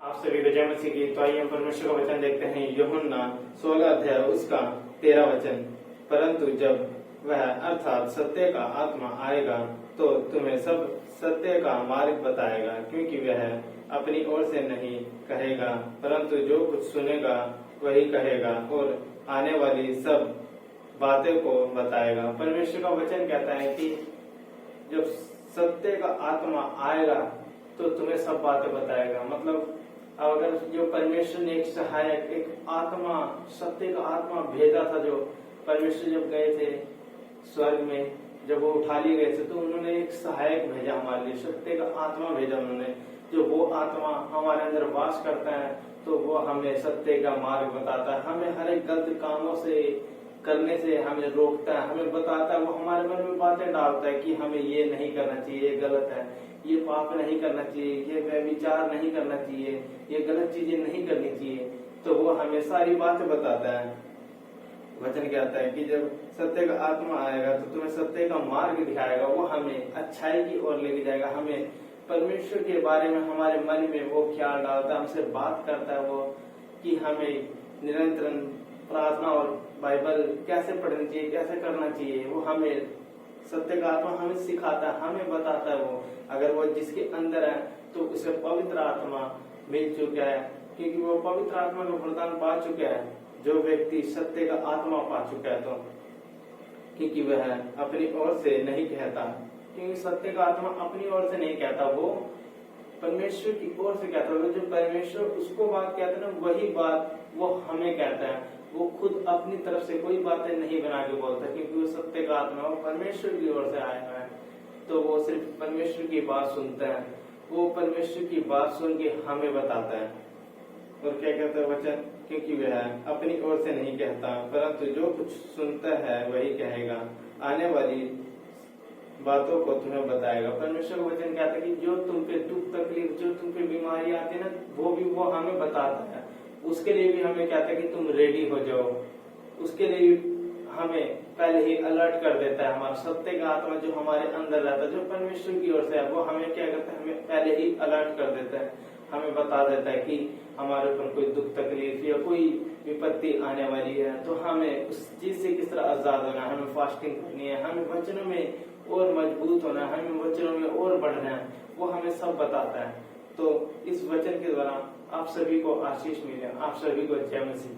आप सभी को जय मसीह की। तो आइए हम परमेश्वर का वचन देखते हैं। यूहन्ना 16 अध्याय उसका 13 वचन। परंतु जब वह अर्थात सत्य का आत्मा आएगा तो तुम्हें सब सत्य का मार्ग बताएगा, क्योंकि वह अपनी ओर से नहीं कहेगा परंतु जो कुछ सुनेगा वही कहेगा और आने वाली सब बातें को बताएगा। परमेश्वर का वचन कहता है कि जब सत्य का आत्मा आएगा तो तुम्हें सब बातें बताएगा। मतलब अगर जो परमेश्वर ने एक सहायक, एक आत्मा, सत्य का आत्मा भेजा था, जो परमेश्वर जब गए थे स्वर्ग में, जब वो उठा लिए गए थे तो उन्होंने एक सहायक भेजा हमारे लिए, सत्य का आत्मा भेजा उन्होंने। जो वो आत्मा हमारे अंदर वास करता है तो वो हमें सत्य का मार्ग बताता है, हमें हर एक गलत कामों से करने से हमें रोकता है, हमें बताता है। वो हमारे मन में बातें डालता है कि हमें ये नहीं करना चाहिए, ये गलत है, ये पाप नहीं करना चाहिए, ये व्यभिचार नहीं करना चाहिए, ये गलत चीजें नहीं करनी चाहिए। तो वो हमें सारी बातें बताता है। वचन कहता है कि जब सत्य का आत्मा आएगा तो तुम्हें सत्य का मार्ग दिखाएगा, वो हमें अच्छाई की ओर लेके जाएगा, हमें परमेश्वर के बारे में हमारे मन में वो ख्याल डालता है, हमसे बात करता है वो कि हमें निरंतर प्रार्थना और बाइबल कैसे पढ़नी चाहिए, कैसे करना चाहिए। वो हमें सत्य का आत्मा हमें सिखाता है, हमें बताता है। वो अगर वो जिसके अंदर है तो उसे पवित्र आत्मा मिल चुका है, क्योंकि वो पवित्र आत्मा का वरदान पा चुका है। जो व्यक्ति सत्य का आत्मा पा चुका है तो क्योंकि वह अपनी ओर से नहीं कहता, क्योंकि सत्य का आत्मा अपनी ओर से नहीं कहता, वो परमेश्वर की ओर से कहता है। जो परमेश्वर उसको बात कहता है ना, वही बात वो हमें कहता है। वो खुद अपनी तरफ से कोई बातें नहीं बना के बोलता, क्योंकि वो सत्य का आत्मा वो परमेश्वर की ओर से आया है। तो वो सिर्फ परमेश्वर की बात सुनता है, वो परमेश्वर की बात सुन के हमें बताता है। और क्या कहता है वचन, क्योंकि वह अपनी ओर से नहीं कहता परंतु जो कुछ सुनता है वही कहेगा, आने वाली बातों को तुम्हें बताएगा। परमेश्वर का वचन कहता है कि जो तुम पे दुख तकलीफ, जो तुम पे बीमारी आती है ना, वो भी वो हमें बताता है। उसके लिए भी हमें कहता है कि तुम रेडी हो जाओ। उसके लिए हमें पहले ही अलर्ट कर देता है। हमारा सत्य का आत्मा जो हमारे अंदर रहता है, जो परमेश्वर की ओर से है, वो हमें क्या करता है, हमें पहले ही अलर्ट कर देता है, हमें बता देता है कि हमारे ऊपर कोई दुख तकलीफ या कोई विपत्ति आने वाली है तो हमें उस चीज से किस तरह आजाद होना है, हमें फास्टिंग करनी है, हमें वचनों में और मजबूत होना है, हमें वचनों में और बढ़ना है। वो हमें सब बताता है। तो इस वचन के द्वारा आप सभी को आशीष मिले। आप सभी को जय मसीह।